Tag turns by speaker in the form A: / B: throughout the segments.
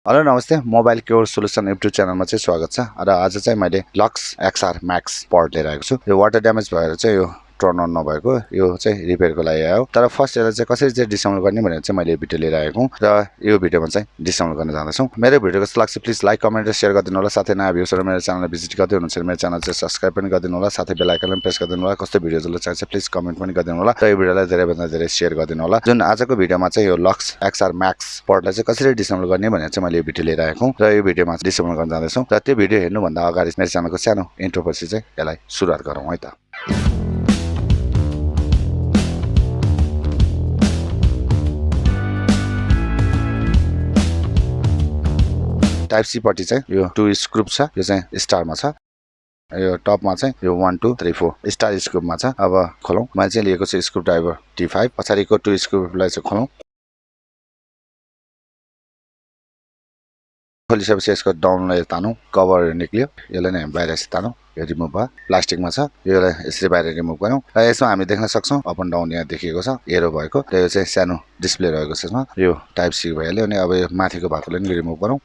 A: Hello नमस्ते mobile cure solution YouTube च्यानलमा चाहिँ स्वागत छ र आज चाहिँ मैले लक्स XR Max Pod लिएर आएको छु। यो वाटर ड्यामेज भएर चाहिँ यो टर्न अन नभएको यो चाहिँ रिपेयरको लागि आयो। तर फर्स्ट यसलाई चाहिँ कसरी चाहिँ डिसेम्बल गर्ने भनेर चाहिँ मैले यो भिडियो लिएर आएको हुँ र यो भिडियोमा चाहिँ डिसेम्बल गर्न जाँदैछौँ। मेरो भिडियो कस्तो लाग्छ प्लिज लाइक कमेन्ट र शेयर गरिदिनु होला। साथै नयाँ भ्युजहरु मेरो च्यानललाई भिजिट गर्दै हुनुहुन्छ मेरो च्यानल चाहिँ सब्स्क्राइब पनि गरिदिनु होला। साथै बेल आइकन पनि प्रेस गरिदिनु होला। कस्तो भिडियोजहरु चाहिन्छ प्लिज कमेन्ट पनि गरिदिनु होला र यो भिडियोलाई धेरै भन्दा धेरै शेयर गरिदिनु होला। जुन आजको भिडियोमा चाहिँ यो लक्स XR Max Podलाई चाहिँ कसरी डिसेम्बल गर्ने भनेर चाहिँ मैले यो भिडियो लिएर आएको हुँ र यो भिडियोमा डिसेम्बल गर्न जाँदैछौँ र त्यो भिडियो हेर्नु भन्दा अगाडि मेरो च्यानलको सानो इन्ट्रो पछि चाहिँ यसलाई सुरुवात गरौँ है त। टाइप सी पट्टि चाहिँ यो 2 स्क्रुप छ। यो चाहिँ स्टारमा छ। यो टपमा चाहिँ यो 1 2 3 4 स्टार स्क्रुपमा छ। अब खोलौँ। मैले चाहिँ लिएको छु स्क्रुप ड्राइभर T5। पछाडिको 2 स्क्रुपलाई चाहिँ खोलौँ। खोलिसकेपछि यसको डाउनलाई तानौँ। कभर निक्लियो। यसलाई नै बाहिर यसरी तानौँ। यो रिमुभ भयो। प्लास्टिकमा छ। यसलाई यसरी बाहिर रिमुभ गरौँ र यसमा हामी देख्न सक्छौँ अप एन्ड डाउन यहाँ देखिएको छ एरो भएको र यो चाहिँ सानो डिस्प्ले रहेको छ यसमा। यो टाइप सी भइहाल्यो अनि अब यो माथिको भागलाई नि रिमुभ गरौँ।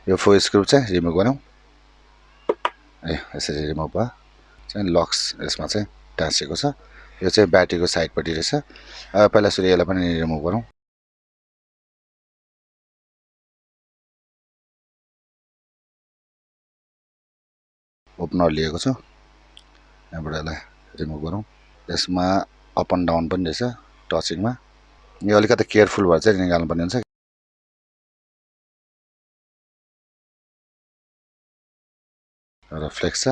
A: यो 4 स्क्रुप चाहिँ रिमुभ गरौँ। यसरी रिमुभ भयो। चाहिँ लक्स यसमा चाहिँ टाँसिएको छ। यो चाहिँ ब्याट्रीको साइडपट्टि रहेछ। पहिला सुरु यसलाई पनि रिमुभ गरौँ। ओपनर लिएको छु। यहाँबाट यसलाई रिमुभ गरौँ। यसमा अप एन्ड डाउन पनि रहेछ टचिङमा। यो अलिकति केयरफुल भएर चाहिँ निकाल्नुपर्ने हुन्छ। र फ्लेक्स छ।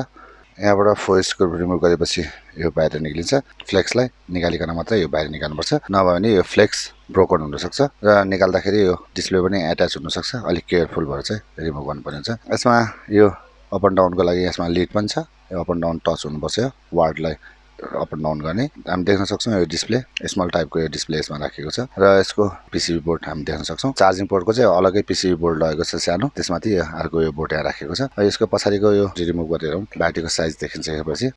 A: यहाँबाट 4 स्क्रुप रिमुभ गरेपछि यो बाहिर निक्लिन्छ। फ्लेक्सलाई निकालिकन मात्रै यो बाहिर निकाल्नुपर्छ। नभए भने यो फ्लेक्स ब्रोकन हुनसक्छ र निकाल्दाखेरि यो डिस्प्ले पनि एट्याच हुनसक्छ। अलिक केयरफुल भएर चाहिँ रिमुभ गर्नुपर्ने हुन्छ। यसमा यो अप एन्ड डाउनको लागि यसमा लिड पनि छ। यो अप एन्ड डाउन टच हुनुपर्छ। यो वार्डलाई अप एन्ड डाउन गर्ने हामी देख्न सक्छौँ। यो डिस्प्ले स्मल टाइपको यो डिस्प्ले यसमा राखेको छ र यसको पीसीबी बोर्ड हामी देख्न सक्छौँ। चार्जिङ पोर्टको चाहिँ अलगै पीसीबी बोर्ड लगेको छ सानो। त्यसमाथि अर्को यो बोर्ड यहाँ राखेको छ। यसको पछाडिको यो रिमुभ गरेर ब्याट्रीको साइज देखिन्छ यसपछि।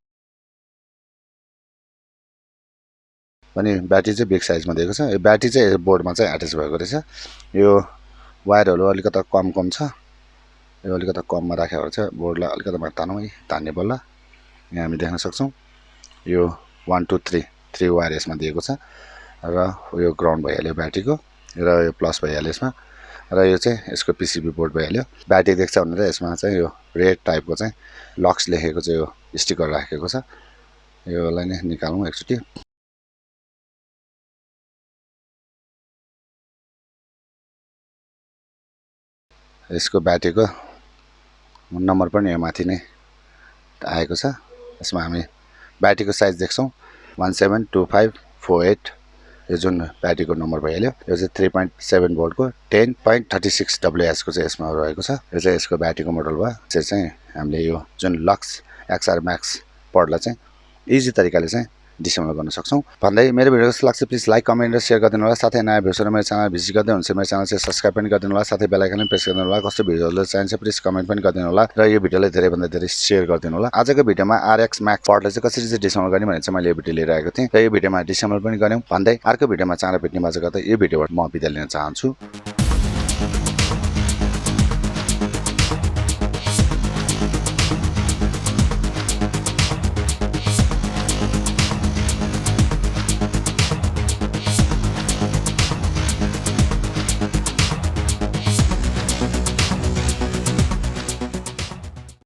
A: अनि ब्याट्री चाहिँ बिग साइजमा दिएको छ। यो ब्याट्री चाहिँ बोर्डमा चाहिँ एट्याच भएको रहेछ। यो वायरहरू अलिकति कम छ। यो अलिकति कममा राखेको चाहिँ बोर्डलाई अलिकति माथि तानौँ है तान्ने बल्ल। यहाँ हामी देख्न सक्छौँ यो 1 2 3 वायर यसमा दिएको छ र यो ग्राउन्ड भइहाल्यो ब्याट्रीको र यो प्लस भइहाल्यो यसमा र यो चाहिँ यसको पीसीबी बोर्ड भइहाल्यो। ब्याट्री देख्छ भनेर यसमा चाहिँ यो रेड टाइपको चाहिँ लक्स लेखेको चाहिँ यो स्टिकर राखेको छ। योलाई नै निकालौँ एकचोटि। यसको ब्याट्रीको नम्बर पनि यो माथि नै आएको छ। यसमा हामी ब्याट्रीको साइज देख्छौँ 172548। यो जुन ब्याट्रीको नम्बर भइहाल्यो। यो चाहिँ 3.7 भोल्टको 10.36 WH को चाहिँ यसमा रहेको छ। यो चाहिँ यसको ब्याट्रीको मोडल भयो। यसरी चाहिँ हामीले यो जुन लक्स XR Max Podलाई चाहिँ इजी तरिकाले चाहिँ डिसेम्बल गर्न सक्छौँ भन्दै मेरो भिडियो कस्तो लाग्छ प्लिज लाइक कमेन्ट र शेयर गरिदिनु होला। साथै नयाँ भ्युजहरु मेरो च्यानल भिजिट गर्दै हुनुहुन्छ मेरो च्यानल चाहिँ सब्स्क्राइब पनि गरिदिनु होला। साथै बेल आइकन पनि प्रेस गरिदिनु होला। कस्तो भिडियोहरु चाहिन्छ प्लिज कमेन्ट पनि गरिदिनु होला र यो भिडियोलाई धेरै भन्दा धेरै शेयर गरिदिनु होला। आजको भिडियोमा RX Max Podलाई चाहिँ कसरी चाहिँ डिसेम्बल गर्ने भनेर चाहिँ मैले यो भिडियो लिएर आएको थिएँ र यो भिडियोमा डिसेम्बल पनि गर्यौँ भन्दै अर्को भिडियोमा चाँडो भेट्ने बाचा गर्दै यो भिडियोबाट म बिदा लिन चाहन्छु।